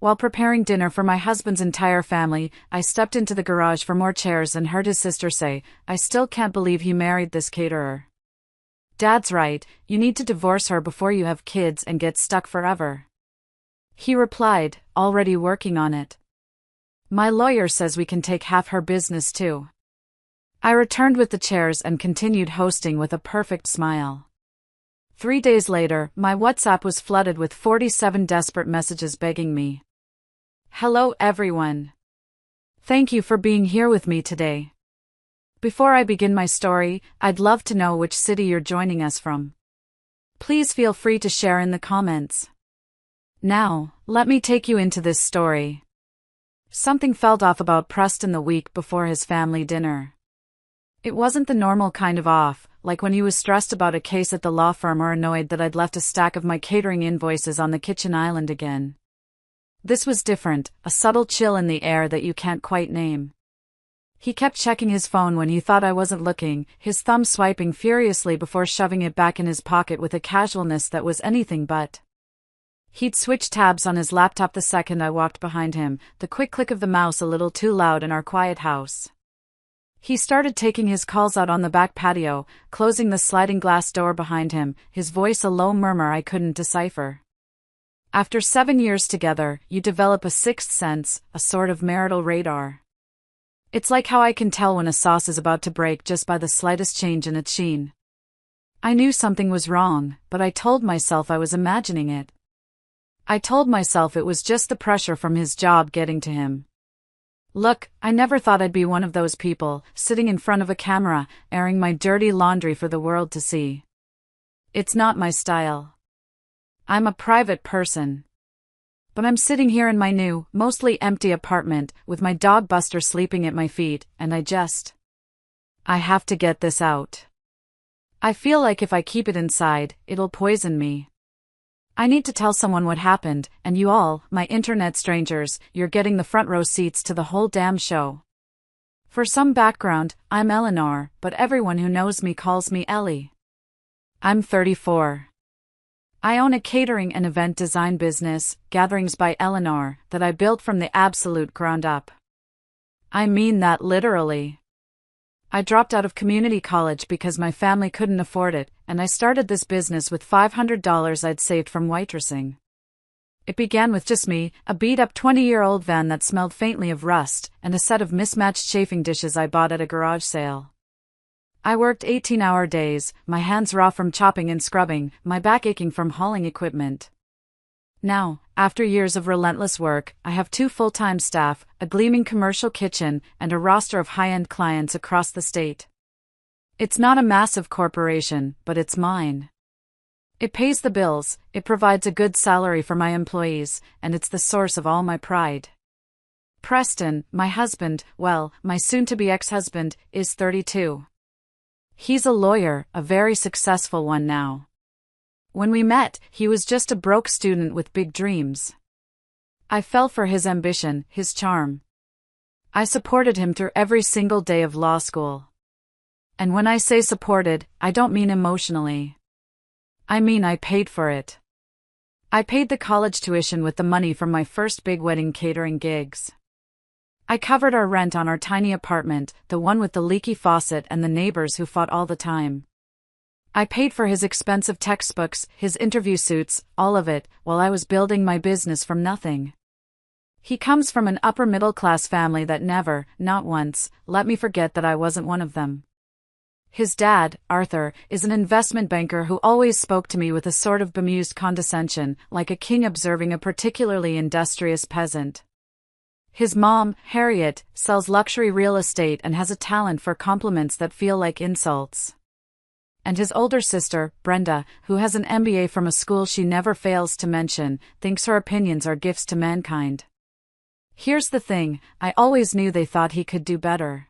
While preparing dinner for my husband's entire family, I stepped into the garage for more chairs and heard his sister say, "I still can't believe he married this caterer. Dad's right, you need to divorce her before you have kids and get stuck forever." He replied, "Already working on it. My lawyer says we can take half her business too." I returned with the chairs and continued hosting with a perfect smile. 3 days later, my WhatsApp was flooded with 47 desperate messages begging me. "Hello everyone. Thank you for being here with me today. Before I begin my story, I'd love to know which city you're joining us from. Please feel free to share in the comments. Now, let me take you into this story." Something felt off about Preston the week before his family dinner. It wasn't the normal kind of off, like when he was stressed about a case at the law firm or annoyed that I'd left a stack of my catering invoices on the kitchen island again. This was different, a subtle chill in the air that you can't quite name. He kept checking his phone when he thought I wasn't looking, his thumb swiping furiously before shoving it back in his pocket with a casualness that was anything but. He'd switch tabs on his laptop the second I walked behind him, the quick click of the mouse a little too loud in our quiet house. He started taking his calls out on the back patio, closing the sliding glass door behind him, his voice a low murmur I couldn't decipher. After 7 years together, you develop a sixth sense, a sort of marital radar. It's like how I can tell when a sauce is about to break just by the slightest change in its sheen. I knew something was wrong, but I told myself I was imagining it. I told myself it was just the pressure from his job getting to him. Look, I never thought I'd be one of those people, sitting in front of a camera, airing my dirty laundry for the world to see. It's not my style. I'm a private person. But I'm sitting here in my new, mostly empty apartment, with my dog Buster sleeping at my feet, and I have to get this out. I feel like if I keep it inside, it'll poison me. I need to tell someone what happened, and you all, my internet strangers, you're getting the front row seats to the whole damn show. For some background, I'm Eleanor, but everyone who knows me calls me Ellie. I'm 34. I own a catering and event design business, Gatherings by Eleanor, that I built from the absolute ground up. I mean that literally. I dropped out of community college because my family couldn't afford it, and I started this business with $500 I'd saved from waitressing. It began with just me, a beat-up 20-year-old van that smelled faintly of rust, and a set of mismatched chafing dishes I bought at a garage sale. I worked 18-hour days, my hands raw from chopping and scrubbing, my back aching from hauling equipment. Now, after years of relentless work, I have 2 full-time staff, a gleaming commercial kitchen, and a roster of high-end clients across the state. It's not a massive corporation, but it's mine. It pays the bills, it provides a good salary for my employees, and it's the source of all my pride. Preston, my husband, well, my soon-to-be ex-husband, is 32. He's a lawyer, a very successful one now. When we met, he was just a broke student with big dreams. I fell for his ambition, his charm. I supported him through every single day of law school. And when I say supported, I don't mean emotionally. I mean I paid for it. I paid the college tuition with the money from my first big wedding catering gigs. I covered our rent on our tiny apartment, the one with the leaky faucet and the neighbors who fought all the time. I paid for his expensive textbooks, his interview suits, all of it, while I was building my business from nothing. He comes from an upper-middle-class family that never, not once, let me forget that I wasn't one of them. His dad, Arthur, is an investment banker who always spoke to me with a sort of bemused condescension, like a king observing a particularly industrious peasant. His mom, Harriet, sells luxury real estate and has a talent for compliments that feel like insults. And his older sister, Brenda, who has an MBA from a school she never fails to mention, thinks her opinions are gifts to mankind. Here's the thing, I always knew they thought he could do better.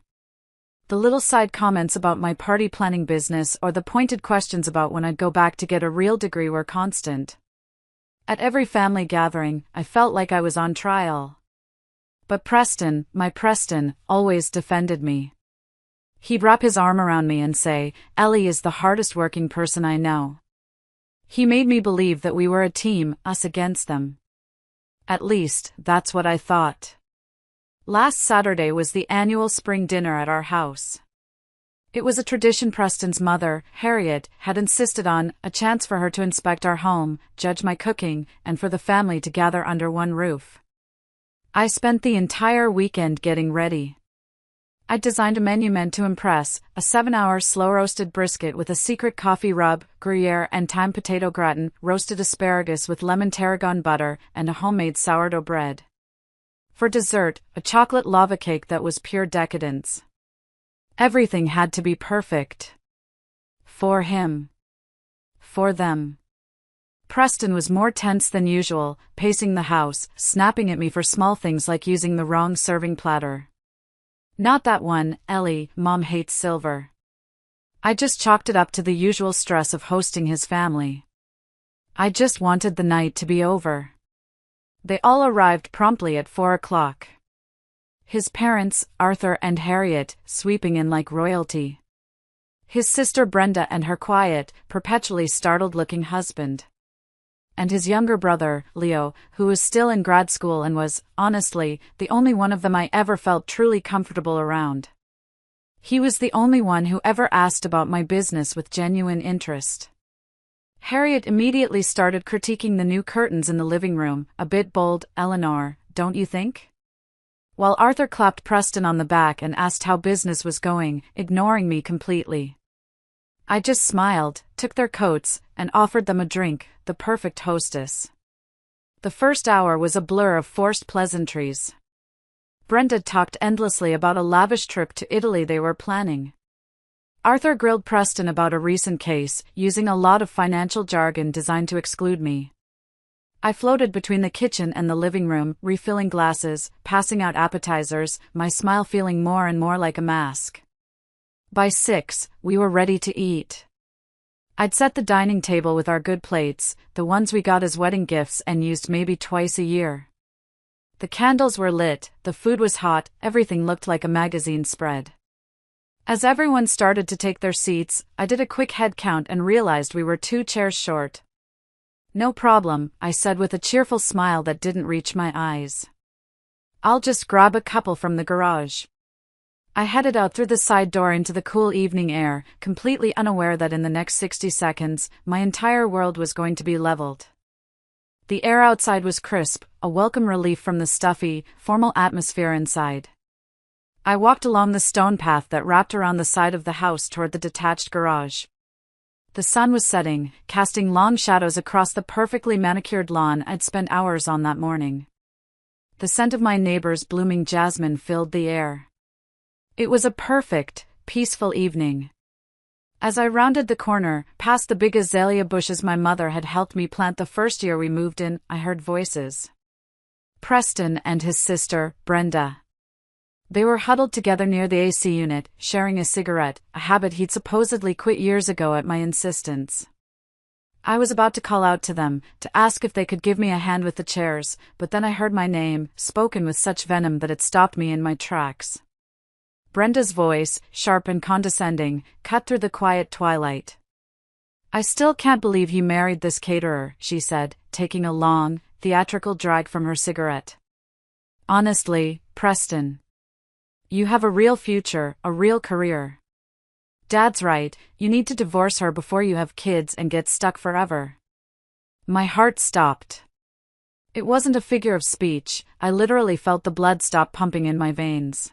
The little side comments about my party planning business or the pointed questions about when I'd go back to get a real degree were constant. At every family gathering, I felt like I was on trial. But Preston, my Preston, always defended me. He'd wrap his arm around me and say, "Ellie is the hardest working person I know." He made me believe that we were a team, us against them. At least, that's what I thought. Last Saturday was the annual spring dinner at our house. It was a tradition Preston's mother, Harriet, had insisted on, a chance for her to inspect our home, judge my cooking, and for the family to gather under one roof. I spent the entire weekend getting ready. I designed a menu meant to impress, a 7-hour slow-roasted brisket with a secret coffee rub, Gruyere and thyme potato gratin, roasted asparagus with lemon tarragon butter, and a homemade sourdough bread. For dessert, a chocolate lava cake that was pure decadence. Everything had to be perfect. For him. For them. Preston was more tense than usual, pacing the house, snapping at me for small things like using the wrong serving platter. Not that one, Ellie, Mom hates silver. I just chalked it up to the usual stress of hosting his family. I just wanted the night to be over. They all arrived promptly at 4 o'clock. His parents, Arthur and Harriet, sweeping in like royalty. His sister Brenda and her quiet, perpetually startled-looking husband. And his younger brother, Leo, who was still in grad school and was, honestly, the only one of them I ever felt truly comfortable around. He was the only one who ever asked about my business with genuine interest. Harriet immediately started critiquing the new curtains in the living room, a bit bold, Eleanor, don't you think? While Arthur clapped Preston on the back and asked how business was going, ignoring me completely. I just smiled, took their coats, and offered them a drink, the perfect hostess. The first hour was a blur of forced pleasantries. Brenda talked endlessly about a lavish trip to Italy they were planning. Arthur grilled Preston about a recent case, using a lot of financial jargon designed to exclude me. I floated between the kitchen and the living room, refilling glasses, passing out appetizers, my smile feeling more and more like a mask. By 6, we were ready to eat. I'd set the dining table with our good plates, the ones we got as wedding gifts and used maybe twice a year. The candles were lit, the food was hot, everything looked like a magazine spread. As everyone started to take their seats, I did a quick head count and realized we were 2 chairs short. No problem, I said with a cheerful smile that didn't reach my eyes. I'll just grab a couple from the garage. I headed out through the side door into the cool evening air, completely unaware that in the next 60 seconds, my entire world was going to be leveled. The air outside was crisp, a welcome relief from the stuffy, formal atmosphere inside. I walked along the stone path that wrapped around the side of the house toward the detached garage. The sun was setting, casting long shadows across the perfectly manicured lawn I'd spent hours on that morning. The scent of my neighbor's blooming jasmine filled the air. It was a perfect, peaceful evening. As I rounded the corner, past the big azalea bushes my mother had helped me plant the first year we moved in, I heard voices. Preston and his sister, Brenda. They were huddled together near the AC unit, sharing a cigarette, a habit he'd supposedly quit years ago at my insistence. I was about to call out to them, to ask if they could give me a hand with the chairs, but then I heard my name, spoken with such venom that it stopped me in my tracks. Brenda's voice, sharp and condescending, cut through the quiet twilight. I still can't believe you married this caterer, she said, taking a long, theatrical drag from her cigarette. Honestly, Preston. You have a real future, a real career. Dad's right, you need to divorce her before you have kids and get stuck forever. My heart stopped. It wasn't a figure of speech, I literally felt the blood stop pumping in my veins.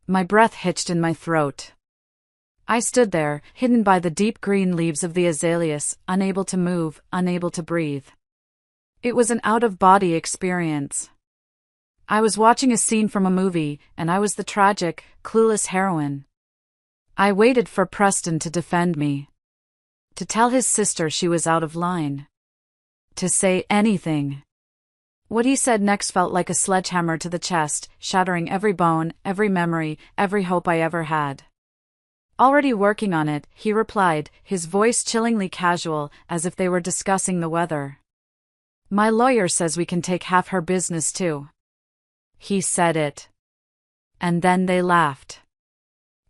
My breath hitched in my throat. I stood there, hidden by the deep green leaves of the azaleas, unable to move, unable to breathe. It was an out-of-body experience. I was watching a scene from a movie, and I was the tragic, clueless heroine. I waited for Preston to defend me. To tell his sister she was out of line. To say anything. What he said next felt like a sledgehammer to the chest, shattering every bone, every memory, every hope I ever had. Already working on it, he replied, his voice chillingly casual, as if they were discussing the weather. My lawyer says we can take half her business too. He said it. And then they laughed.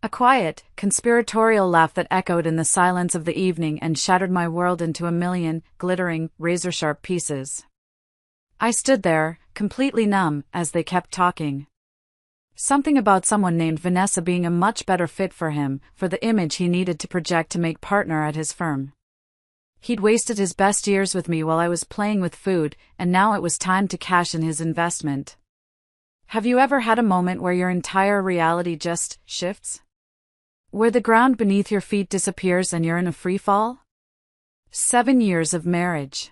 A quiet, conspiratorial laugh that echoed in the silence of the evening and shattered my world into a million, glittering, razor-sharp pieces. I stood there, completely numb, as they kept talking. Something about someone named Vanessa being a much better fit for him, for the image he needed to project to make partner at his firm. He'd wasted his best years with me while I was playing with food, and now it was time to cash in his investment. Have you ever had a moment where your entire reality just shifts? Where the ground beneath your feet disappears and you're in a free fall? 7 years of marriage.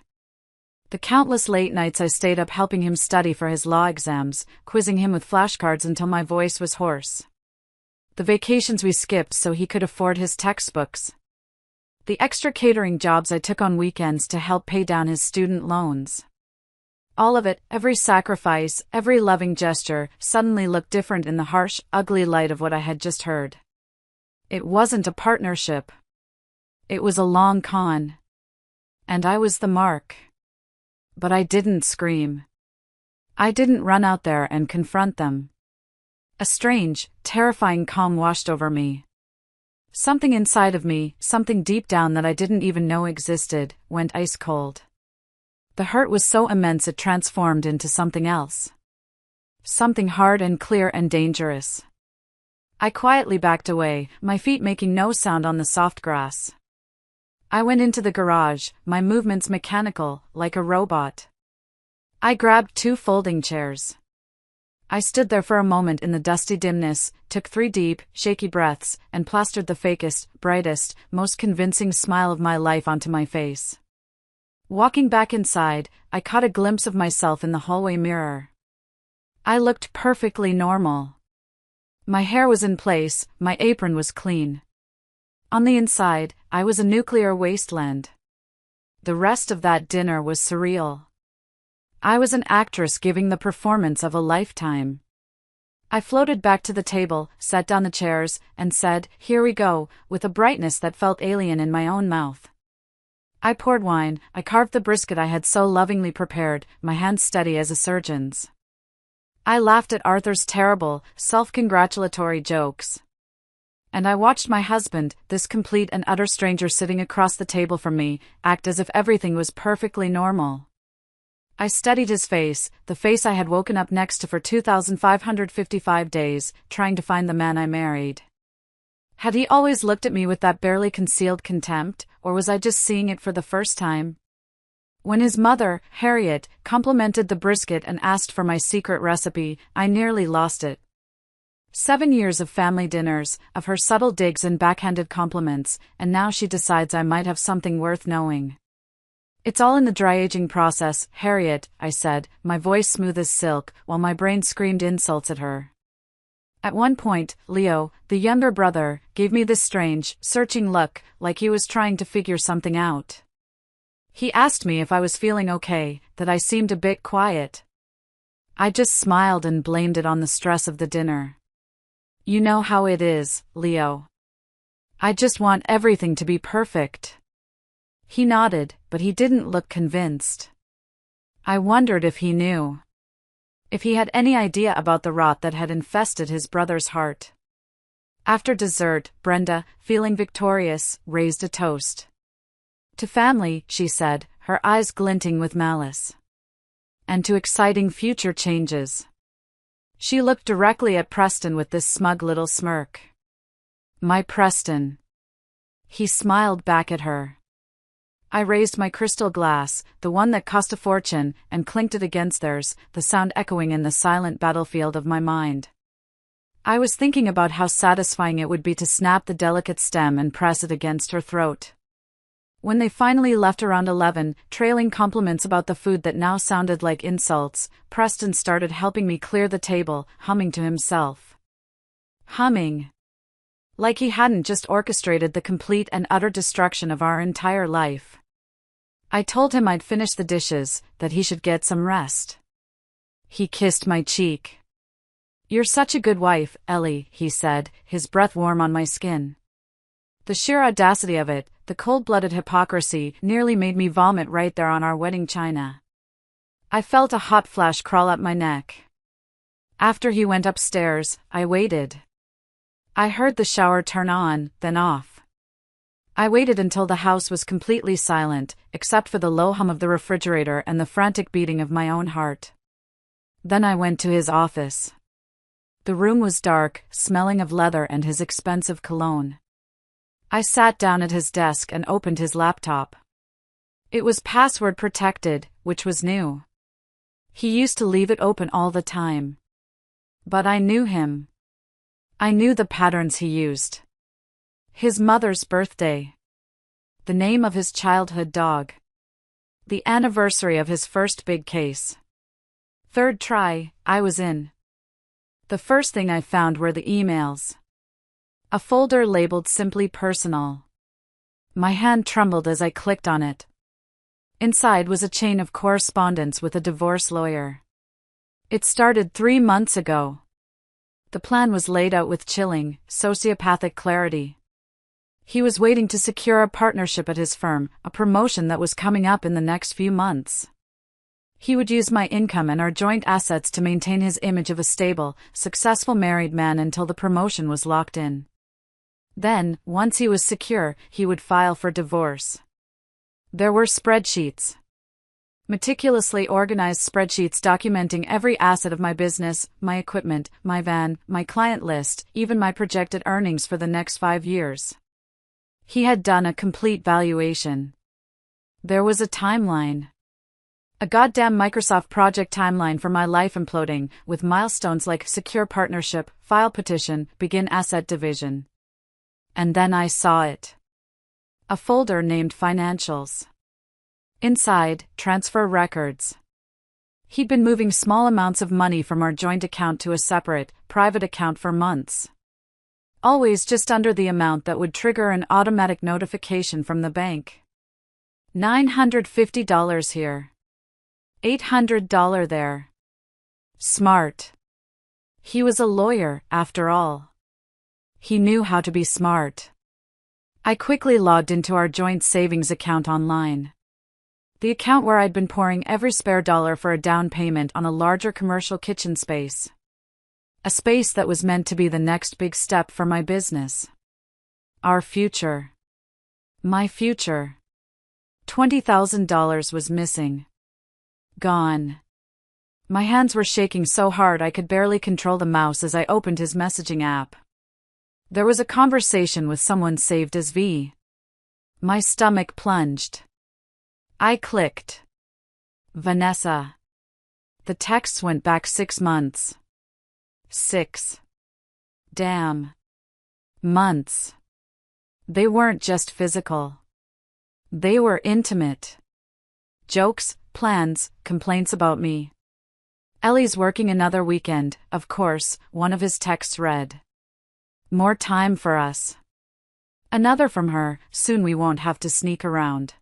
The countless late nights I stayed up helping him study for his law exams, quizzing him with flashcards until my voice was hoarse. The vacations we skipped so he could afford his textbooks. The extra catering jobs I took on weekends to help pay down his student loans. All of it, every sacrifice, every loving gesture, suddenly looked different in the harsh, ugly light of what I had just heard. It wasn't a partnership. It was a long con. And I was the mark. But I didn't scream. I didn't run out there and confront them. A strange, terrifying calm washed over me. Something inside of me, something deep down that I didn't even know existed, went ice cold. The hurt was so immense it transformed into something else. Something hard and clear and dangerous. I quietly backed away, my feet making no sound on the soft grass. I went into the garage, my movements mechanical, like a robot. I grabbed 2 folding chairs. I stood there for a moment in the dusty dimness, took 3 deep, shaky breaths, and plastered the fakest, brightest, most convincing smile of my life onto my face. Walking back inside, I caught a glimpse of myself in the hallway mirror. I looked perfectly normal. My hair was in place, my apron was clean. On the inside, I was a nuclear wasteland. The rest of that dinner was surreal. I was an actress giving the performance of a lifetime. I floated back to the table, set down the chairs, and said, "Here we go," with a brightness that felt alien in my own mouth. I poured wine, I carved the brisket I had so lovingly prepared, my hands steady as a surgeon's. I laughed at Arthur's terrible, self-congratulatory jokes. And I watched my husband, this complete and utter stranger sitting across the table from me, act as if everything was perfectly normal. I studied his face, the face I had woken up next to for 2,555 days, trying to find the man I married. Had he always looked at me with that barely concealed contempt, or was I just seeing it for the first time? When his mother, Harriet, complimented the brisket and asked for my secret recipe, I nearly lost it. 7 years of family dinners, of her subtle digs and backhanded compliments, and now she decides I might have something worth knowing. "It's all in the dry aging process, Harriet," I said, my voice smooth as silk, while my brain screamed insults at her. At one point, Leo, the younger brother, gave me this strange, searching look, like he was trying to figure something out. He asked me if I was feeling okay, that I seemed a bit quiet. I just smiled and blamed it on the stress of the dinner. "You know how it is, Leo. I just want everything to be perfect." He nodded, but he didn't look convinced. I wondered if he knew. If he had any idea about the rot that had infested his brother's heart. After dessert, Brenda, feeling victorious, raised a toast. "To family," she said, her eyes glinting with malice. "And to exciting future changes." She looked directly at Preston with this smug little smirk. "My Preston." He smiled back at her. I raised my crystal glass, the one that cost a fortune, and clinked it against theirs, the sound echoing in the silent battlefield of my mind. I was thinking about how satisfying it would be to snap the delicate stem and press it against her throat. When they finally left around 11, trailing compliments about the food that now sounded like insults, Preston started helping me clear the table, humming to himself. Humming. Like he hadn't just orchestrated the complete and utter destruction of our entire life. I told him I'd finish the dishes, that he should get some rest. He kissed my cheek. "You're such a good wife, Ellie," he said, his breath warm on my skin. The sheer audacity of it, the cold-blooded hypocrisy, nearly made me vomit right there on our wedding china. I felt a hot flash crawl up my neck. After he went upstairs, I waited. I heard the shower turn on, then off. I waited until the house was completely silent, except for the low hum of the refrigerator and the frantic beating of my own heart. Then I went to his office. The room was dark, smelling of leather and his expensive cologne. I sat down at his desk and opened his laptop. It was password protected, which was new. He used to leave it open all the time. But I knew him. I knew the patterns he used. His mother's birthday. The name of his childhood dog. The anniversary of his first big case. Third try, I was in. The first thing I found were the emails. A folder labeled Simply Personal. My hand trembled as I clicked on it. Inside was a chain of correspondence with a divorce lawyer. It started 3 months ago. The plan was laid out with chilling, sociopathic clarity. He was waiting to secure a partnership at his firm, a promotion that was coming up in the next few months. He would use my income and our joint assets to maintain his image of a stable, successful married man until the promotion was locked in. Then, once he was secure, he would file for divorce. There were spreadsheets. Meticulously organized spreadsheets documenting every asset of my business, my equipment, my van, my client list, even my projected earnings for the next 5 years. He had done a complete valuation. There was a timeline. A goddamn Microsoft project timeline for my life imploding, with milestones like secure partnership, file petition, begin asset division. And then I saw it. A folder named Financials. Inside, transfer records. He'd been moving small amounts of money from our joint account to a separate, private account for months. Always just under the amount that would trigger an automatic notification from the bank. $950 here. $800 there. Smart. He was a lawyer, after all. He knew how to be smart. I quickly logged into our joint savings account online. The account where I'd been pouring every spare dollar for a down payment on a larger commercial kitchen space. A space that was meant to be the next big step for my business. Our future. My future. $20,000 was missing. Gone. My hands were shaking so hard I could barely control the mouse as I opened his messaging app. There was a conversation with someone saved as V. My stomach plunged. I clicked. Vanessa. The texts went back 6 months. 6. Damn. Months. They weren't just physical. They were intimate. Jokes, plans, complaints about me. Ellie's working another weekend, of course, one of his texts read. More time for us. Another from her, soon we won't have to sneak around.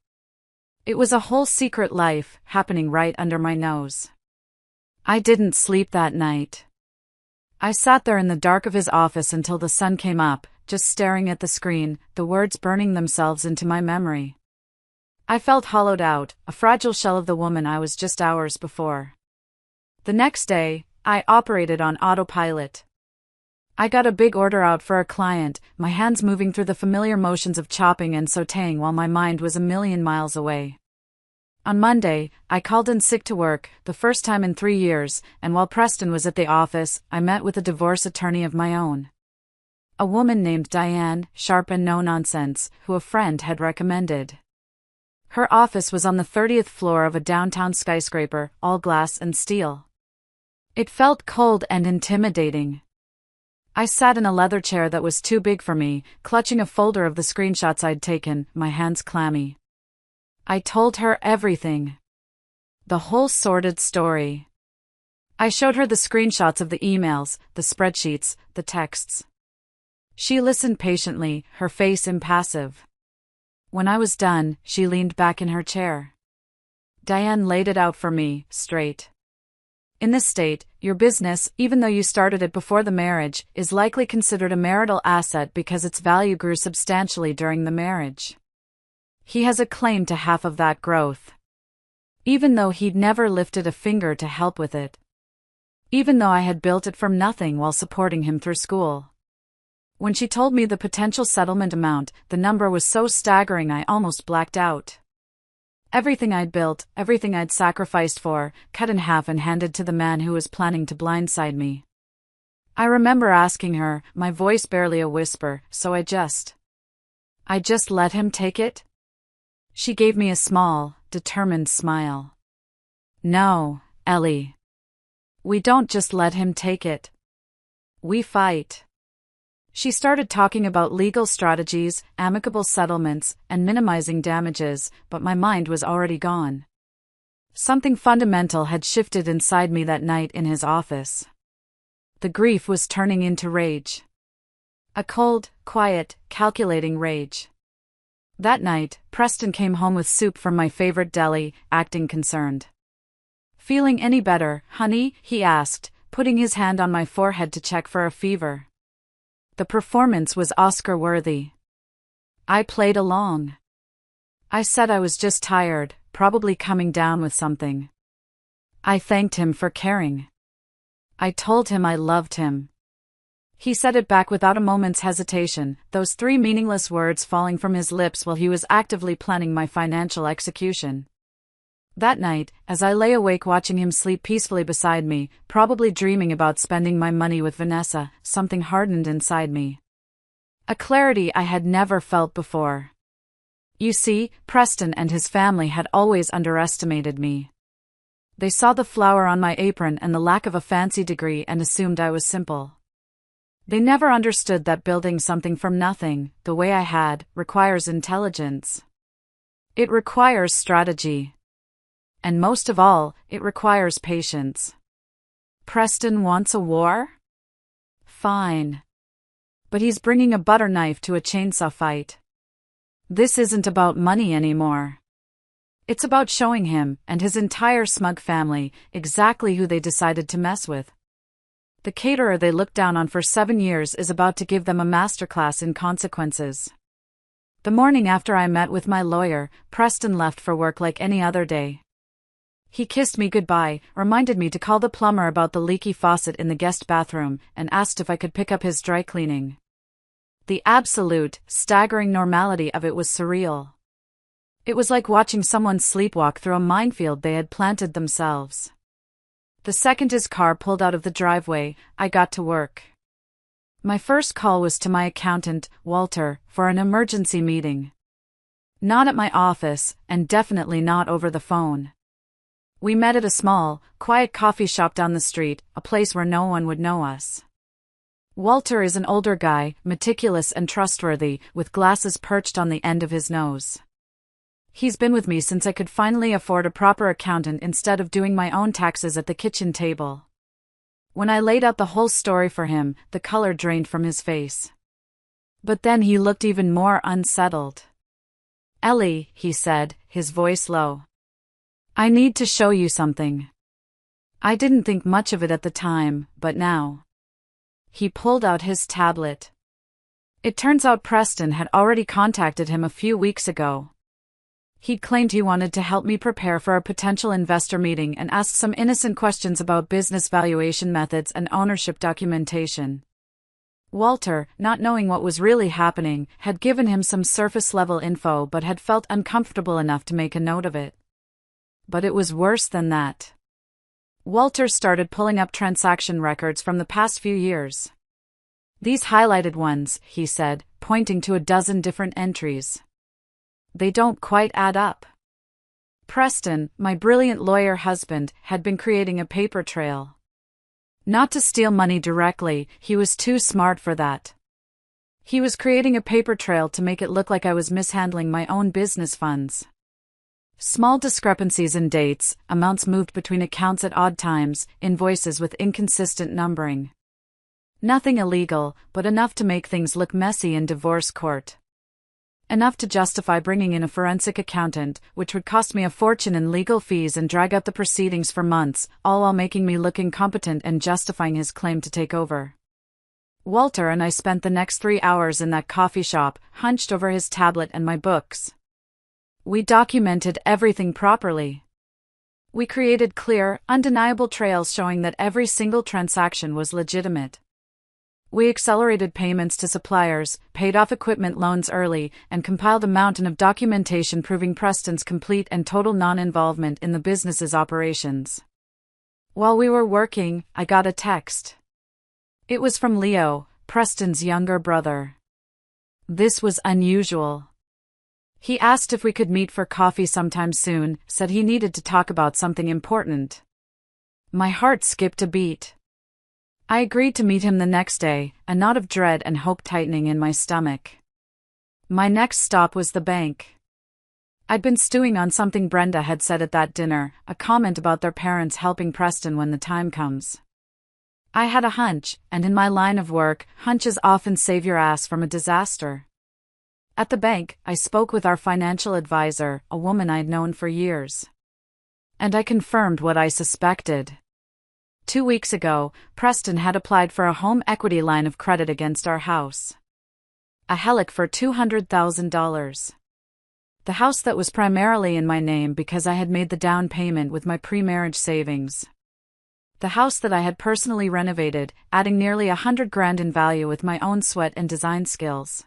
It was a whole secret life, happening right under my nose. I didn't sleep that night. I sat there in the dark of his office until the sun came up, just staring at the screen, the words burning themselves into my memory. I felt hollowed out, a fragile shell of the woman I was just hours before. The next day, I operated on autopilot. I got a big order out for a client, my hands moving through the familiar motions of chopping and sautéing while my mind was a million miles away. On Monday, I called in sick to work, the first time in 3 years, and while Preston was at the office, I met with a divorce attorney of my own. A woman named Diane, sharp and no-nonsense, who a friend had recommended. Her office was on the 30th floor of a downtown skyscraper, all glass and steel. It felt cold and intimidating. I sat in a leather chair that was too big for me, clutching a folder of the screenshots I'd taken, my hands clammy. I told her everything. The whole sordid story. I showed her the screenshots of the emails, the spreadsheets, the texts. She listened patiently, her face impassive. When I was done, she leaned back in her chair. Diane laid it out for me, straight. In this state, your business, even though you started it before the marriage, is likely considered a marital asset because its value grew substantially during the marriage. He has a claim to half of that growth. Even though he'd never lifted a finger to help with it. Even though I had built it from nothing while supporting him through school. When she told me the potential settlement amount, the number was so staggering I almost blacked out. Everything I'd built, everything I'd sacrificed for, cut in half and handed to the man who was planning to blindside me. I remember asking her, my voice barely a whisper, so I just let him take it? She gave me a small, determined smile. No, Ellie. We don't just let him take it. We fight. She started talking about legal strategies, amicable settlements, and minimizing damages, but my mind was already gone. Something fundamental had shifted inside me that night in his office. The grief was turning into rage. A cold, quiet, calculating rage. That night, Preston came home with soup from my favorite deli, acting concerned. Feeling any better, honey? He asked, putting his hand on my forehead to check for a fever. The performance was Oscar-worthy. I played along. I said I was just tired, probably coming down with something. I thanked him for caring. I told him I loved him. He said it back without a moment's hesitation, those 3 meaningless words falling from his lips while he was actively planning my financial execution. That night, as I lay awake watching him sleep peacefully beside me, probably dreaming about spending my money with Vanessa, something hardened inside me. A clarity I had never felt before. You see, Preston and his family had always underestimated me. They saw the flower on my apron and the lack of a fancy degree and assumed I was simple. They never understood that building something from nothing, the way I had, requires intelligence. It requires strategy. And most of all, it requires patience. Preston wants a war? Fine. But he's bringing a butter knife to a chainsaw fight. This isn't about money anymore. It's about showing him, and his entire smug family, exactly who they decided to mess with. The caterer they looked down on for 7 years is about to give them a masterclass in consequences. The morning after I met with my lawyer, Preston left for work like any other day. He kissed me goodbye, reminded me to call the plumber about the leaky faucet in the guest bathroom, and asked if I could pick up his dry cleaning. The absolute, staggering normality of it was surreal. It was like watching someone sleepwalk through a minefield they had planted themselves. The second his car pulled out of the driveway, I got to work. My first call was to my accountant, Walter, for an emergency meeting. Not at my office, and definitely not over the phone. We met at a small, quiet coffee shop down the street, a place where no one would know us. Walter is an older guy, meticulous and trustworthy, with glasses perched on the end of his nose. He's been with me since I could finally afford a proper accountant instead of doing my own taxes at the kitchen table. When I laid out the whole story for him, the color drained from his face. But then he looked even more unsettled. Ellie, he said, his voice low. I need to show you something. I didn't think much of it at the time, but now. He pulled out his tablet. It turns out Preston had already contacted him a few weeks ago. He'd claimed he wanted to help me prepare for a potential investor meeting and asked some innocent questions about business valuation methods and ownership documentation. Walter, not knowing what was really happening, had given him some surface-level info but had felt uncomfortable enough to make a note of it. But it was worse than that. Walter started pulling up transaction records from the past few years. These highlighted ones, he said, pointing to a dozen different entries. They don't quite add up. Preston, my brilliant lawyer husband, had been creating a paper trail. Not to steal money directly, he was too smart for that. He was creating a paper trail to make it look like I was mishandling my own business funds. Small discrepancies in dates, amounts moved between accounts at odd times, invoices with inconsistent numbering. Nothing illegal, but enough to make things look messy in divorce court. Enough to justify bringing in a forensic accountant, which would cost me a fortune in legal fees and drag out the proceedings for months, all while making me look incompetent and justifying his claim to take over. Walter and I spent the next 3 hours in that coffee shop, hunched over his tablet and my books. We documented everything properly. We created clear, undeniable trails showing that every single transaction was legitimate. We accelerated payments to suppliers, paid off equipment loans early, and compiled a mountain of documentation proving Preston's complete and total non-involvement in the business's operations. While we were working, I got a text. It was from Leo, Preston's younger brother. This was unusual. He asked if we could meet for coffee sometime soon, said he needed to talk about something important. My heart skipped a beat. I agreed to meet him the next day, a knot of dread and hope tightening in my stomach. My next stop was the bank. I'd been stewing on something Brenda had said at that dinner, a comment about their parents helping Preston when the time comes. I had a hunch, and in my line of work, hunches often save your ass from a disaster. At the bank, I spoke with our financial advisor, a woman I'd known for years. And I confirmed what I suspected. 2 weeks ago, Preston had applied for a home equity line of credit against our house. A hellick for $200,000. The house that was primarily in my name because I had made the down payment with my pre-marriage savings. The house that I had personally renovated, adding nearly $100,000 in value with my own sweat and design skills.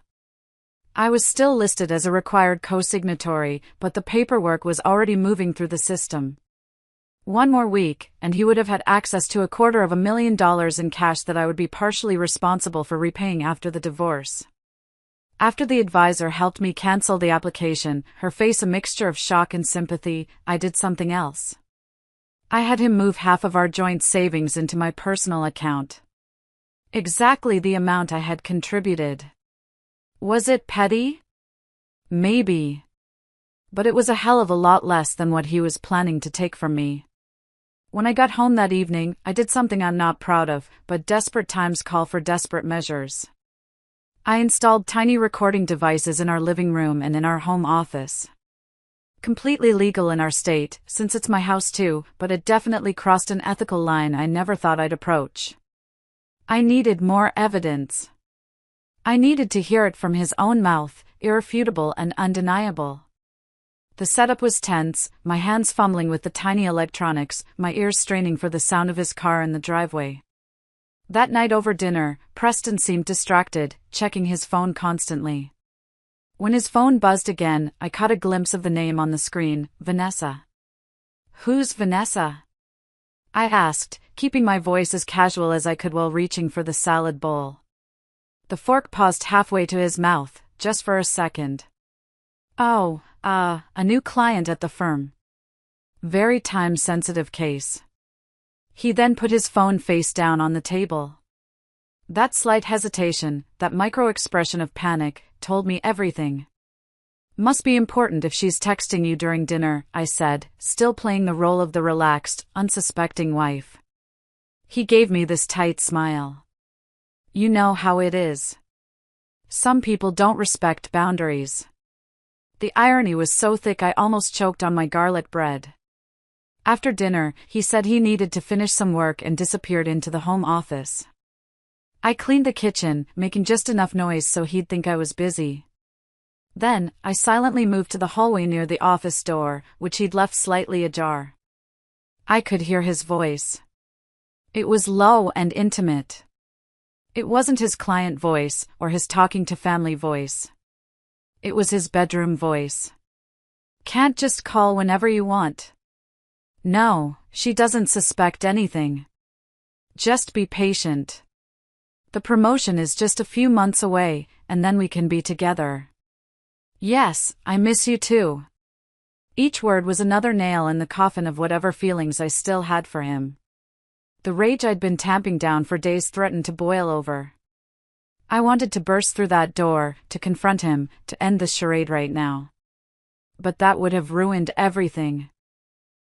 I was still listed as a required co-signatory, but the paperwork was already moving through the system. 1 more week, and he would have had access to $250,000 in cash that I would be partially responsible for repaying after the divorce. After the advisor helped me cancel the application, her face a mixture of shock and sympathy, I did something else. I had him move half of our joint savings into my personal account. Exactly the amount I had contributed. Was it petty? Maybe. But it was a hell of a lot less than what he was planning to take from me. When I got home that evening, I did something I'm not proud of, but desperate times call for desperate measures. I installed tiny recording devices in our living room and in our home office. Completely legal in our state, since it's my house too, but it definitely crossed an ethical line I never thought I'd approach. I needed more evidence. I needed to hear it from his own mouth, irrefutable and undeniable. The setup was tense, my hands fumbling with the tiny electronics, my ears straining for the sound of his car in the driveway. That night over dinner, Preston seemed distracted, checking his phone constantly. When his phone buzzed again, I caught a glimpse of the name on the screen, Vanessa. Who's Vanessa? I asked, keeping my voice as casual as I could while reaching for the salad bowl. The fork paused halfway to his mouth, just for a second. Oh, a new client at the firm. Very time-sensitive case. He then put his phone face down on the table. That slight hesitation, that micro-expression of panic, told me everything. Must be important if she's texting you during dinner, I said, still playing the role of the relaxed, unsuspecting wife. He gave me this tight smile. You know how it is. Some people don't respect boundaries. The irony was so thick I almost choked on my garlic bread. After dinner, he said he needed to finish some work and disappeared into the home office. I cleaned the kitchen, making just enough noise so he'd think I was busy. Then, I silently moved to the hallway near the office door, which he'd left slightly ajar. I could hear his voice. It was low and intimate. It wasn't his client voice, or his talking to family voice. It was his bedroom voice. Can't just call whenever you want. No, she doesn't suspect anything. Just be patient. The promotion is just a few months away, and then we can be together. Yes, I miss you too. Each word was another nail in the coffin of whatever feelings I still had for him. The rage I'd been tamping down for days threatened to boil over. I wanted to burst through that door, to confront him, to end the charade right now. But that would have ruined everything.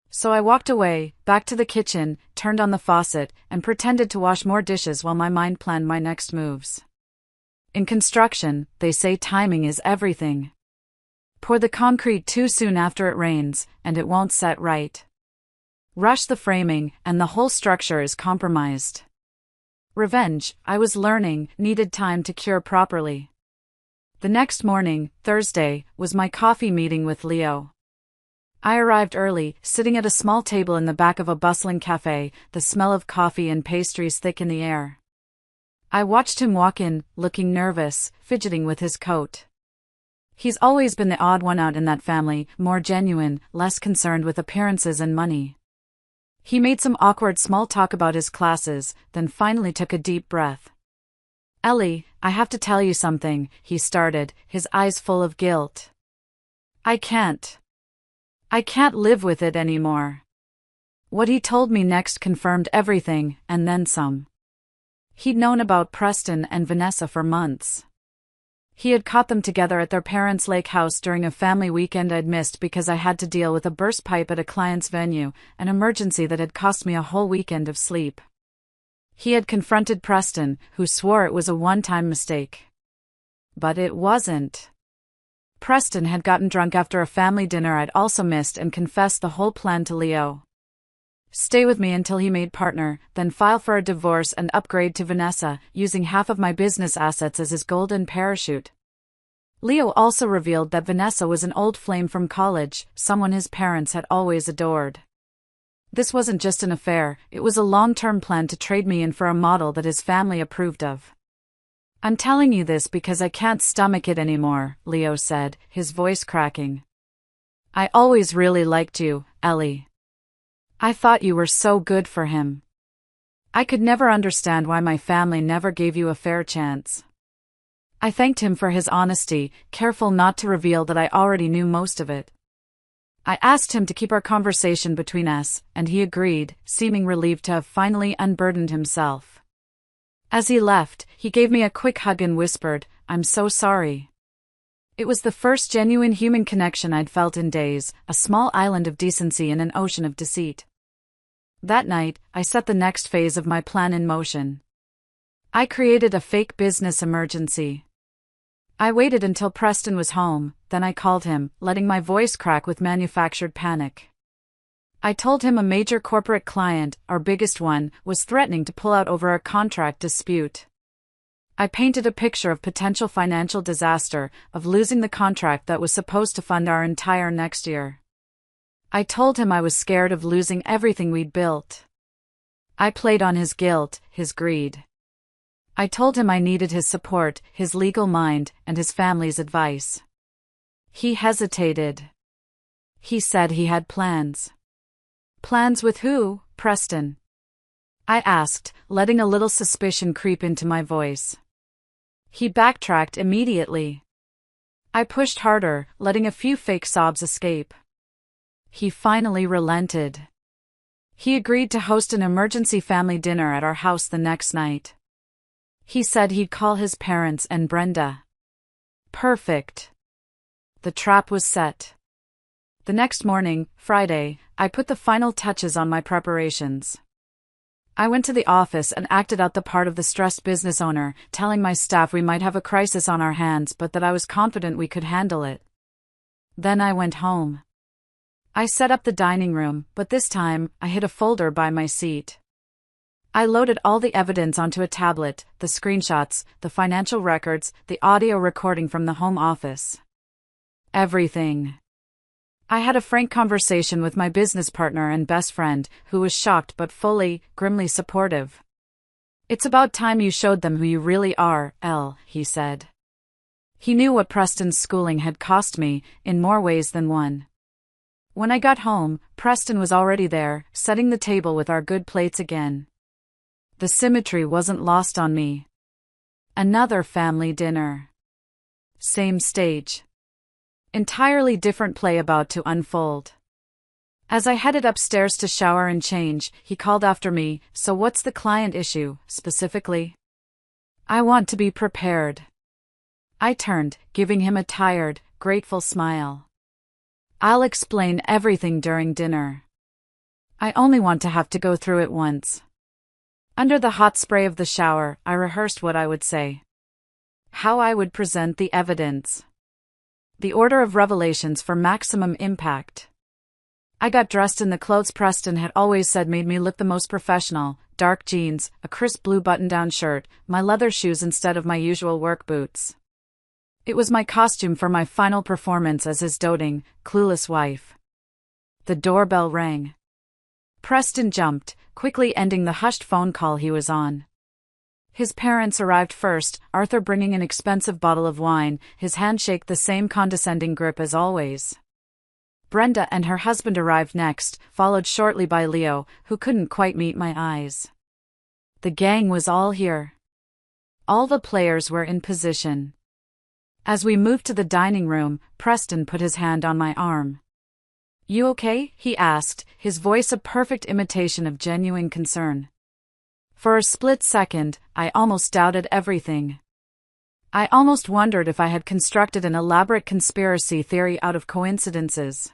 So I walked away, back to the kitchen, turned on the faucet, and pretended to wash more dishes while my mind planned my next moves. In construction, they say timing is everything. Pour the concrete too soon after it rains, and it won't set right. Rush the framing, and the whole structure is compromised. Revenge, I was learning, needed time to cure properly. The next morning, Thursday, was my coffee meeting with Leo. I arrived early, sitting at a small table in the back of a bustling cafe, the smell of coffee and pastries thick in the air. I watched him walk in, looking nervous, fidgeting with his coat. He's always been the odd one out in that family, more genuine, less concerned with appearances and money. He made some awkward small talk about his classes, then finally took a deep breath. "Ellie, I have to tell you something," he started, his eyes full of guilt. I can't live with it anymore." What he told me next confirmed everything, and then some. He'd known about Preston and Vanessa for months. He had caught them together at their parents' lake house during a family weekend I'd missed because I had to deal with a burst pipe at a client's venue, an emergency that had cost me a whole weekend of sleep. He had confronted Preston, who swore it was a one-time mistake. But it wasn't. Preston had gotten drunk after a family dinner I'd also missed and confessed the whole plan to Leo. Stay with me until he made partner, then file for a divorce and upgrade to Vanessa, using half of my business assets as his golden parachute. Leo also revealed that Vanessa was an old flame from college, someone his parents had always adored. This wasn't just an affair, it was a long-term plan to trade me in for a model that his family approved of. "I'm telling you this because I can't stomach it anymore," Leo said, his voice cracking. "I always really liked you, Ellie. I thought you were so good for him. I could never understand why my family never gave you a fair chance." I thanked him for his honesty, careful not to reveal that I already knew most of it. I asked him to keep our conversation between us, and he agreed, seeming relieved to have finally unburdened himself. As he left, he gave me a quick hug and whispered, "I'm so sorry." It was the first genuine human connection I'd felt in days, a small island of decency in an ocean of deceit. That night, I set the next phase of my plan in motion. I created a fake business emergency. I waited until Preston was home, then I called him, letting my voice crack with manufactured panic. I told him a major corporate client, our biggest one, was threatening to pull out over a contract dispute. I painted a picture of potential financial disaster, of losing the contract that was supposed to fund our entire next year. I told him I was scared of losing everything we'd built. I played on his guilt, his greed. I told him I needed his support, his legal mind, and his family's advice. He hesitated. He said he had plans. "Plans with who, Preston?" I asked, letting a little suspicion creep into my voice. He backtracked immediately. I pushed harder, letting a few fake sobs escape. He finally relented. He agreed to host an emergency family dinner at our house the next night. He said he'd call his parents and Brenda. Perfect. The trap was set. The next morning, Friday, I put the final touches on my preparations. I went to the office and acted out the part of the stressed business owner, telling my staff we might have a crisis on our hands but that I was confident we could handle it. Then I went home. I set up the dining room, but this time, I hid a folder by my seat. I loaded all the evidence onto a tablet, the screenshots, the financial records, the audio recording from the home office. Everything. I had a frank conversation with my business partner and best friend, who was shocked but fully, grimly supportive. "It's about time you showed them who you really are, Elle," he said. He knew what Preston's schooling had cost me, in more ways than one. When I got home, Preston was already there, setting the table with our good plates again. The symmetry wasn't lost on me. Another family dinner. Same stage. Entirely different play about to unfold. As I headed upstairs to shower and change, he called after me, "So what's the client issue, specifically?" "I want to be prepared." I turned, giving him a tired, grateful smile. "I'll explain everything during dinner. I only want to have to go through it once." Under the hot spray of the shower, I rehearsed what I would say. How I would present the evidence. The order of revelations for maximum impact. I got dressed in the clothes Preston had always said made me look the most professional: dark jeans, a crisp blue button-down shirt, my leather shoes instead of my usual work boots. It was my costume for my final performance as his doting, clueless wife. The doorbell rang. Preston jumped, quickly ending the hushed phone call he was on. His parents arrived first, Arthur bringing an expensive bottle of wine, his handshake the same condescending grip as always. Brenda and her husband arrived next, followed shortly by Leo, who couldn't quite meet my eyes. The gang was all here. All the players were in position. As we moved to the dining room, Preston put his hand on my arm. "You okay?" he asked, his voice a perfect imitation of genuine concern. For a split second, I almost doubted everything. I almost wondered if I had constructed an elaborate conspiracy theory out of coincidences.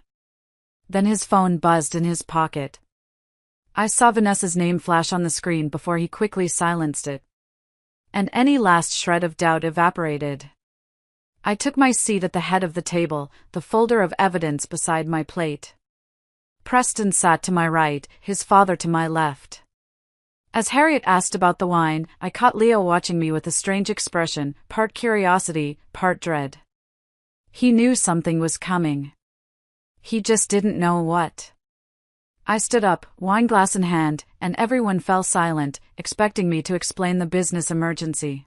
Then his phone buzzed in his pocket. I saw Vanessa's name flash on the screen before he quickly silenced it. And any last shred of doubt evaporated. I took my seat at the head of the table, the folder of evidence beside my plate. Preston sat to my right, his father to my left. As Harriet asked about the wine, I caught Leo watching me with a strange expression, part curiosity, part dread. He knew something was coming. He just didn't know what. I stood up, wineglass in hand, and everyone fell silent, expecting me to explain the business emergency.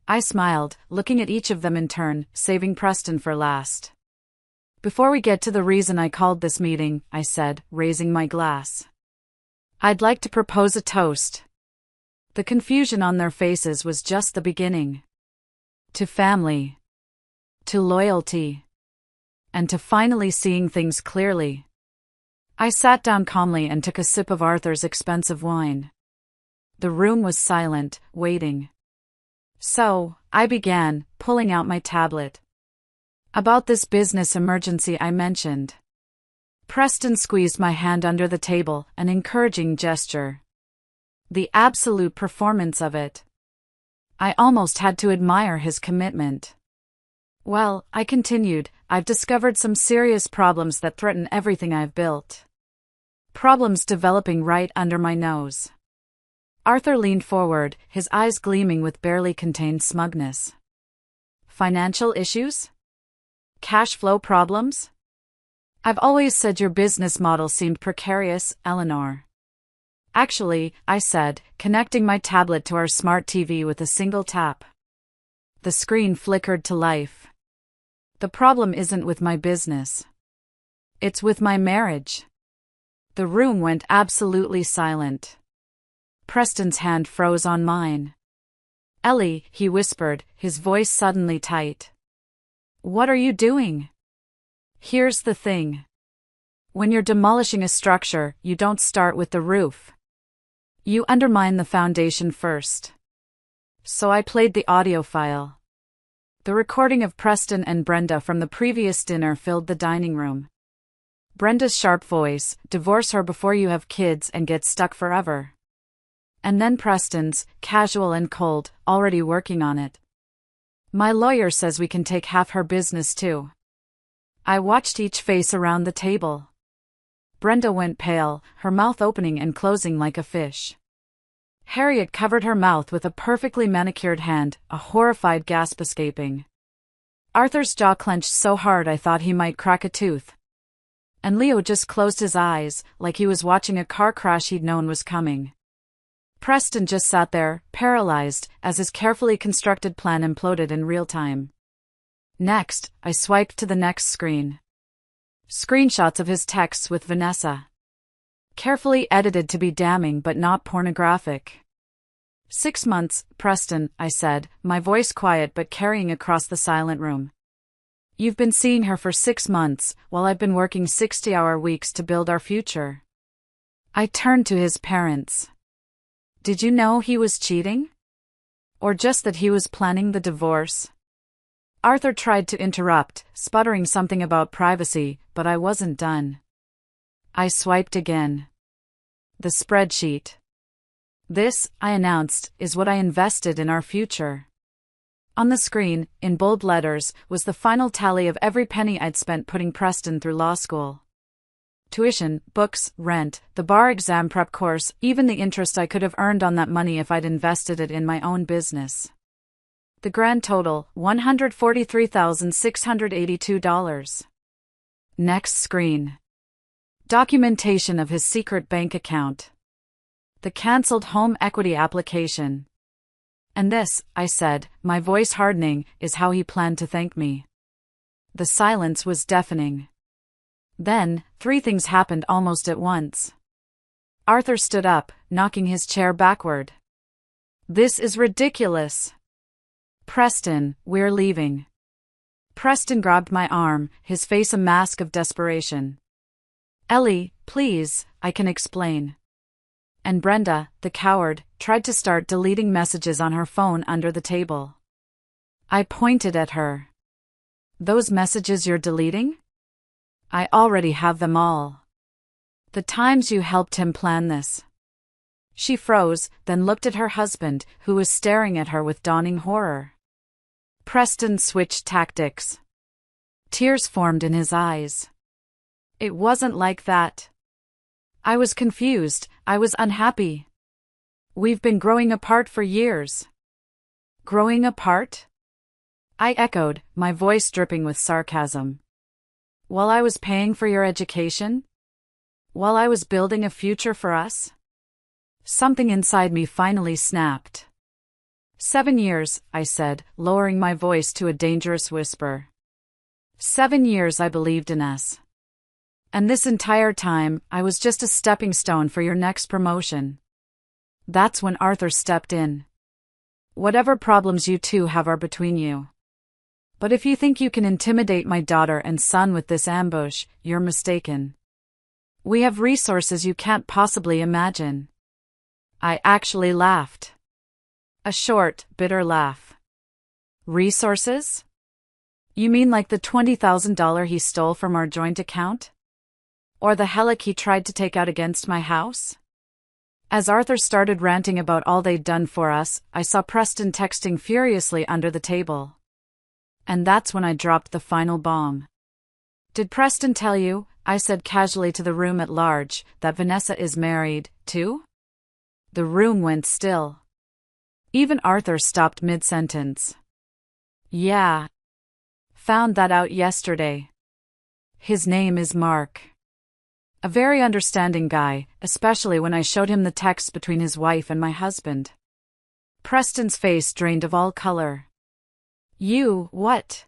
I smiled, looking at each of them in turn, saving Preston for last. "Before we get to the reason I called this meeting," I said, raising my glass, "I'd like to propose a toast." The confusion on their faces was just the beginning. To family. To loyalty. And to finally seeing things clearly. I sat down calmly and took a sip of Arthur's expensive wine. The room was silent, waiting. So, I began, pulling out my tablet. "About this business emergency I mentioned." Preston squeezed my hand under the table, an encouraging gesture. The absolute performance of it. I almost had to admire his commitment. "Well," I continued, "I've discovered some serious problems that threaten everything I've built. Problems developing right under my nose." Arthur leaned forward, his eyes gleaming with barely contained smugness. "Financial issues? Cash flow problems? I've always said your business model seemed precarious, Eleanor." "Actually," I said, connecting my tablet to our smart TV with a single tap. The screen flickered to life. "The problem isn't with my business. It's with my marriage." The room went absolutely silent. Preston's hand froze on mine. "Ellie," he whispered, his voice suddenly tight. "What are you doing?" "Here's the thing. When you're demolishing a structure, you don't start with the roof. You undermine the foundation first." So I played the audio file. The recording of Preston and Brenda from the previous dinner filled the dining room. Brenda's sharp voice, "Divorce her before you have kids and get stuck forever." And then Preston's, casual and cold, "Already working on it. My lawyer says we can take half her business too." I watched each face around the table. Brenda went pale, her mouth opening and closing like a fish. Harriet covered her mouth with a perfectly manicured hand, a horrified gasp escaping. Arthur's jaw clenched so hard I thought he might crack a tooth. And Leo just closed his eyes, like he was watching a car crash he'd known was coming. Preston just sat there, paralyzed, as his carefully constructed plan imploded in real time. Next, I swiped to the next screen. Screenshots of his texts with Vanessa. Carefully edited to be damning but not pornographic. 6 months, Preston, I said, my voice quiet but carrying across the silent room. You've been seeing her for 6 months, while I've been working 60-hour weeks to build our future. I turned to his parents. Did you know he was cheating? Or just that he was planning the divorce? Arthur tried to interrupt, sputtering something about privacy, but I wasn't done. I swiped again. The spreadsheet. This, I announced, is what I invested in our future. On the screen, in bold letters, was the final tally of every penny I'd spent putting Preston through law school. Tuition, books, rent, the bar exam prep course, even the interest I could have earned on that money if I'd invested it in my own business. The grand total, $143,682. Next screen. Documentation of his secret bank account. The cancelled home equity application. And this, I said, my voice hardening, is how he planned to thank me. The silence was deafening. Then, three things happened almost at once. Arthur stood up, knocking his chair backward. This is ridiculous. Preston, we're leaving. Preston grabbed my arm, his face a mask of desperation. Ellie, please, I can explain. And Brenda, the coward, tried to start deleting messages on her phone under the table. I pointed at her. Those messages you're deleting? I already have them all. The times you helped him plan this. She froze, then looked at her husband, who was staring at her with dawning horror. Preston switched tactics. Tears formed in his eyes. It wasn't like that. I was confused, I was unhappy. We've been growing apart for years. Growing apart? I echoed, my voice dripping with sarcasm. While I was paying for your education? While I was building a future for us? Something inside me finally snapped. 7 years, I said, lowering my voice to a dangerous whisper. 7 years I believed in us. And this entire time, I was just a stepping stone for your next promotion. That's when Arthur stepped in. Whatever problems you two have are between you. But if you think you can intimidate my daughter and son with this ambush, you're mistaken. We have resources you can't possibly imagine. I actually laughed. A short, bitter laugh. Resources? You mean like the $20,000 he stole from our joint account? Or the helic he tried to take out against my house? As Arthur started ranting about all they'd done for us, I saw Preston texting furiously under the table. And that's when I dropped the final bomb. Did Preston tell you, I said casually to the room at large, that Vanessa is married, too? The room went still. Even Arthur stopped mid-sentence. Yeah. Found that out yesterday. His name is Mark. A very understanding guy, especially when I showed him the text between his wife and my husband. Preston's face drained of all color. You, what?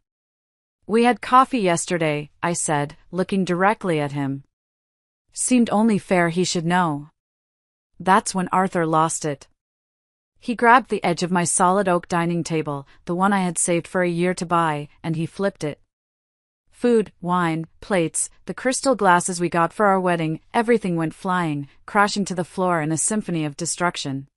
We had coffee yesterday, I said, looking directly at him. Seemed only fair he should know. That's when Arthur lost it. He grabbed the edge of my solid oak dining table, the one I had saved for a year to buy, and he flipped it. Food, wine, plates, the crystal glasses we got for our wedding, everything went flying, crashing to the floor in a symphony of destruction.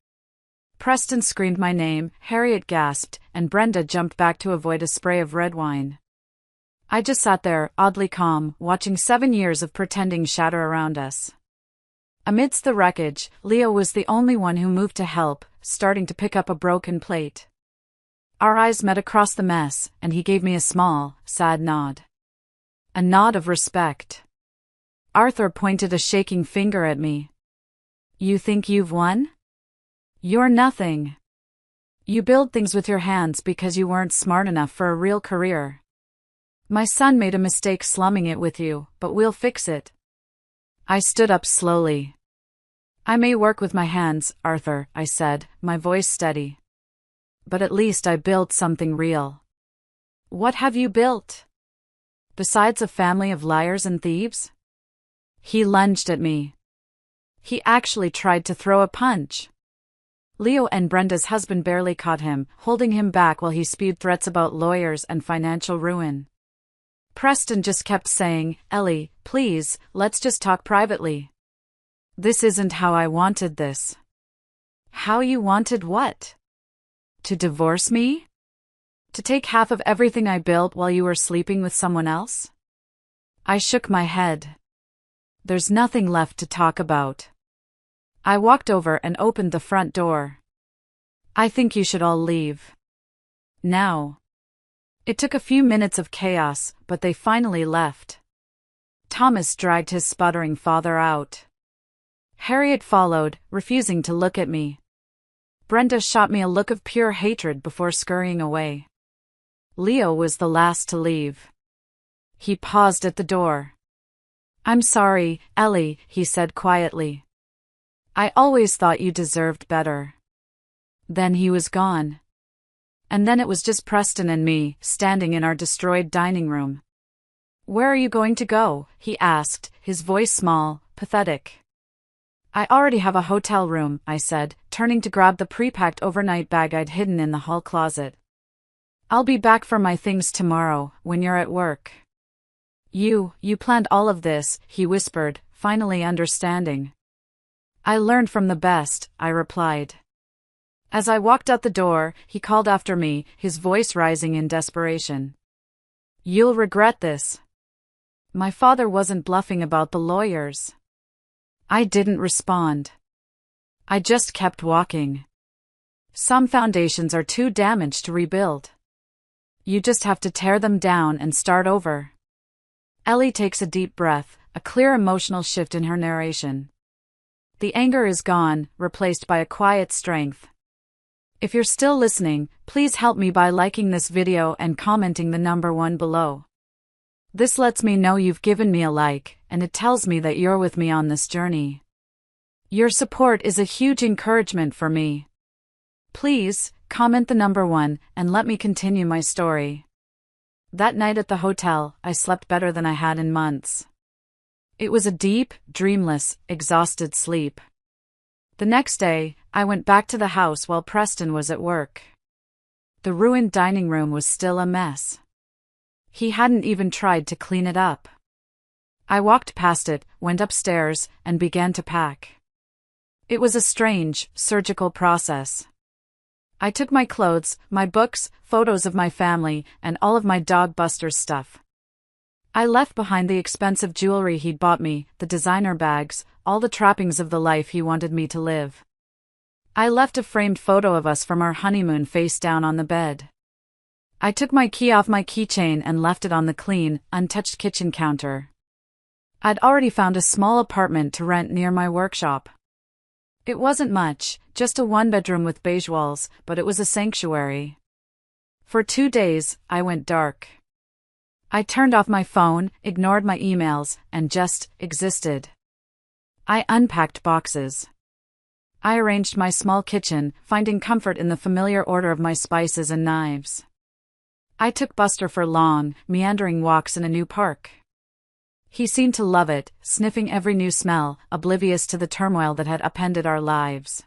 Preston screamed my name, Harriet gasped, and Brenda jumped back to avoid a spray of red wine. I just sat there, oddly calm, watching 7 years of pretending shatter around us. Amidst the wreckage, Leo was the only one who moved to help, starting to pick up a broken plate. Our eyes met across the mess, and he gave me a small, sad nod. A nod of respect. Arthur pointed a shaking finger at me. You think you've won? You're nothing. You build things with your hands because you weren't smart enough for a real career. My son made a mistake slumming it with you, but we'll fix it. I stood up slowly. I may work with my hands, Arthur, I said, my voice steady. But at least I built something real. What have you built? Besides a family of liars and thieves? He lunged at me. He actually tried to throw a punch. Leo and Brenda's husband barely caught him, holding him back while he spewed threats about lawyers and financial ruin. Preston just kept saying, Ellie, please, let's just talk privately. This isn't how I wanted this. How you wanted what? To divorce me? To take half of everything I built while you were sleeping with someone else? I shook my head. There's nothing left to talk about. I walked over and opened the front door. I think you should all leave. Now. It took a few minutes of chaos, but they finally left. Thomas dragged his sputtering father out. Harriet followed, refusing to look at me. Brenda shot me a look of pure hatred before scurrying away. Leo was the last to leave. He paused at the door. I'm sorry, Ellie, he said quietly. I always thought you deserved better. Then he was gone. And then it was just Preston and me, standing in our destroyed dining room. "Where are you going to go?" he asked, his voice small, pathetic. "I already have a hotel room," I said, turning to grab the pre-packed overnight bag I'd hidden in the hall closet. "I'll be back for my things tomorrow, when you're at work." You planned all of this," he whispered, finally understanding. "I learned from the best," I replied. As I walked out the door, he called after me, his voice rising in desperation. "You'll regret this." My father wasn't bluffing about the lawyers. I didn't respond. I just kept walking. Some foundations are too damaged to rebuild. You just have to tear them down and start over. Ellie takes a deep breath, a clear emotional shift in her narration. The anger is gone, replaced by a quiet strength. If you're still listening, please help me by liking this video and commenting the number 1 below. This lets me know you've given me a like, and it tells me that you're with me on this journey. Your support is a huge encouragement for me. Please, comment the number 1, and let me continue my story. That night at the hotel, I slept better than I had in months. It was a deep, dreamless, exhausted sleep. The next day, I went back to the house while Preston was at work. The ruined dining room was still a mess. He hadn't even tried to clean it up. I walked past it, went upstairs, and began to pack. It was a strange, surgical process. I took my clothes, my books, photos of my family, and all of my dog Buster's stuff. I left behind the expensive jewelry he'd bought me, the designer bags, all the trappings of the life he wanted me to live. I left a framed photo of us from our honeymoon face down on the bed. I took my key off my keychain and left it on the clean, untouched kitchen counter. I'd already found a small apartment to rent near my workshop. It wasn't much, just a 1-bedroom with beige walls, but it was a sanctuary. For 2 days, I went dark. I turned off my phone, ignored my emails, and just existed. I unpacked boxes. I arranged my small kitchen, finding comfort in the familiar order of my spices and knives. I took Buster for long, meandering walks in a new park. He seemed to love it, sniffing every new smell, oblivious to the turmoil that had upended our lives.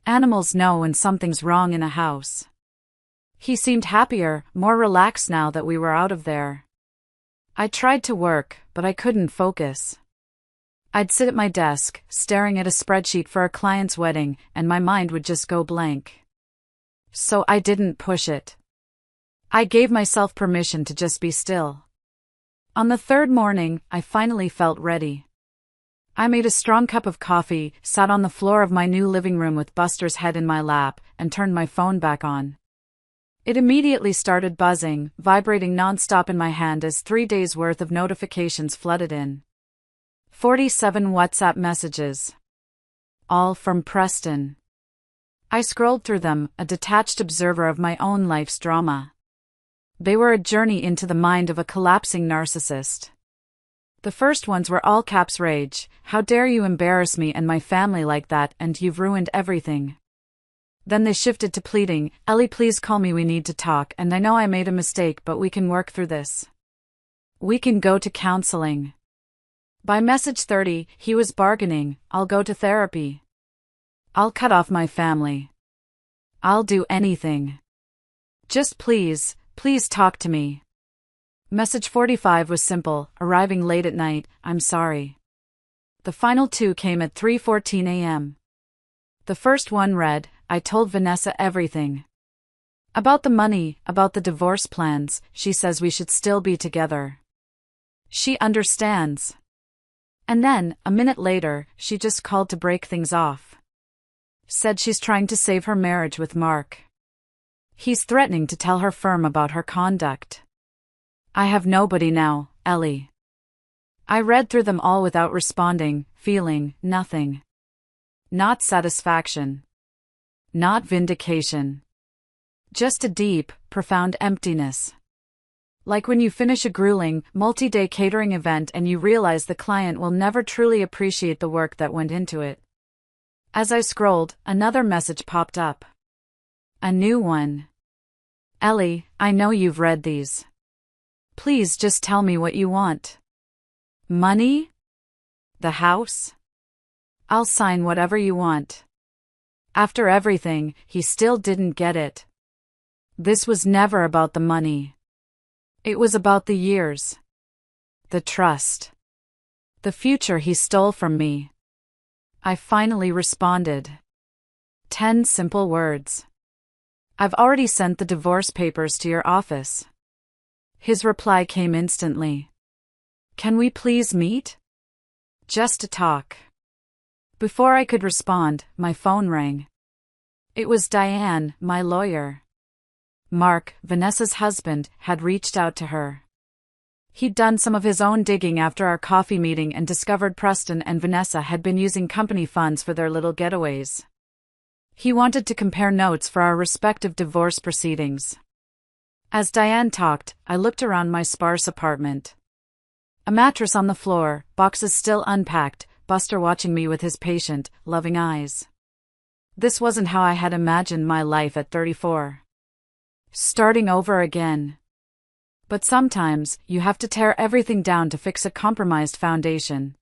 Animals know when something's wrong in a house. He seemed happier, more relaxed now that we were out of there. I tried to work, but I couldn't focus. I'd sit at my desk, staring at a spreadsheet for a client's wedding, and my mind would just go blank. So I didn't push it. I gave myself permission to just be still. On the 3rd morning, I finally felt ready. I made a strong cup of coffee, sat on the floor of my new living room with Buster's head in my lap, and turned my phone back on. It immediately started buzzing, vibrating non-stop in my hand as 3 days' worth of notifications flooded in. 47 WhatsApp messages. All from Preston. I scrolled through them, a detached observer of my own life's drama. They were a journey into the mind of a collapsing narcissist. The first ones were all caps rage. "How dare you embarrass me and my family like that, and you've ruined everything." Then they shifted to pleading, "Ellie, please call me, we need to talk, and I know I made a mistake, but we can work through this. We can go to counseling." By message 30, he was bargaining, "I'll go to therapy. I'll cut off my family. I'll do anything. Just please talk to me." Message 45 was simple, arriving late at night, "I'm sorry." The final 2 came at 3:14 a.m. The first one read, "I told Vanessa everything. About the money, about the divorce plans, she says we should still be together. She understands." And then, a minute later, she just called to break things off. Said she's trying to save her marriage with Mark. He's threatening to tell her firm about her conduct. "I have nobody now, Ellie." I read through them all without responding, feeling nothing. Not satisfaction. Not vindication. Just a deep, profound emptiness. Like when you finish a grueling, multi-day catering event and you realize the client will never truly appreciate the work that went into it. As I scrolled, another message popped up. A new one. Ellie, I know you've read these. Please just tell me what you want. Money? The house? I'll sign whatever you want. After everything, he still didn't get it. This was never about the money. It was about the years. The trust. The future he stole from me. I finally responded. 10 simple words. I've already sent the divorce papers to your office. His reply came instantly. Can we please meet? Just to talk. Before I could respond, my phone rang. It was Diane, my lawyer. Mark, Vanessa's husband, had reached out to her. He'd done some of his own digging after our coffee meeting and discovered Preston and Vanessa had been using company funds for their little getaways. He wanted to compare notes for our respective divorce proceedings. As Diane talked, I looked around my sparse apartment. A mattress on the floor, boxes still unpacked, Buster watching me with his patient, loving eyes. This wasn't how I had imagined my life at 34. Starting over again. But sometimes, you have to tear everything down to fix a compromised foundation.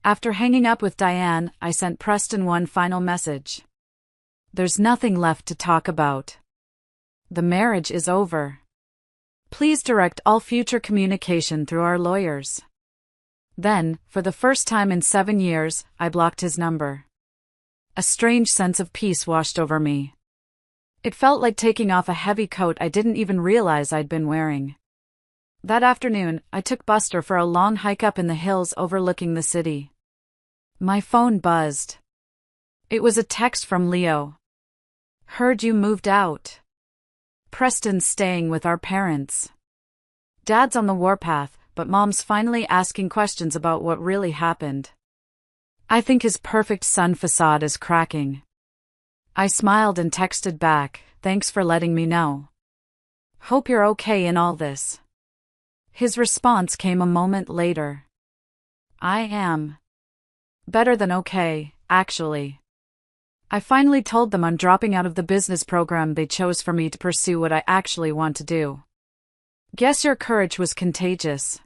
After hanging up with Diane, I sent Preston one final message. There's nothing left to talk about. The marriage is over. Please direct all future communication through our lawyers. Then, for the first time in 7 years, I blocked his number. A strange sense of peace washed over me. It felt like taking off a heavy coat I didn't even realize I'd been wearing. That afternoon, I took Buster for a long hike up in the hills overlooking the city. My phone buzzed. It was a text from Leo. Heard you moved out. Preston's staying with our parents. Dad's on the warpath, but Mom's finally asking questions about what really happened. I think his perfect son facade is cracking. I smiled and texted back, thanks for letting me know. Hope you're okay in all this. His response came a moment later. I am. Better than okay, actually. I finally told them I'm dropping out of the business program they chose for me to pursue what I actually want to do. Guess your courage was contagious.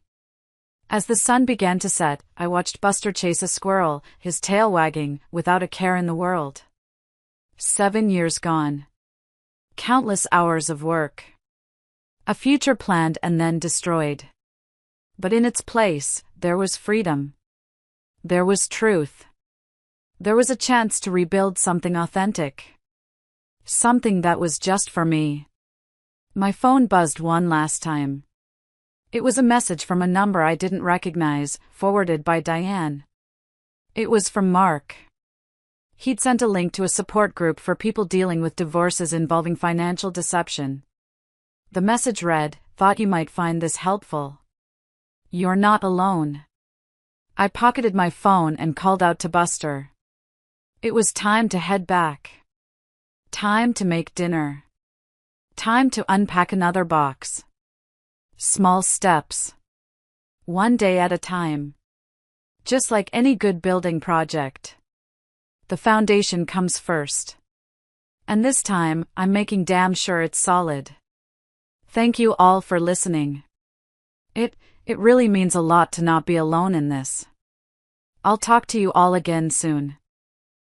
As the sun began to set, I watched Buster chase a squirrel, his tail wagging, without a care in the world. 7 years gone. Countless hours of work. A future planned and then destroyed. But in its place, there was freedom. There was truth. There was a chance to rebuild something authentic. Something that was just for me. My phone buzzed one last time. It was a message from a number I didn't recognize, forwarded by Diane. It was from Mark. He'd sent a link to a support group for people dealing with divorces involving financial deception. The message read, "Thought you might find this helpful. You're not alone." I pocketed my phone and called out to Buster. It was time to head back. Time to make dinner. Time to unpack another box. Small steps. One day at a time. Just like any good building project. The foundation comes first. And this time, I'm making damn sure it's solid. Thank you all for listening. It really means a lot to not be alone in this. I'll talk to you all again soon.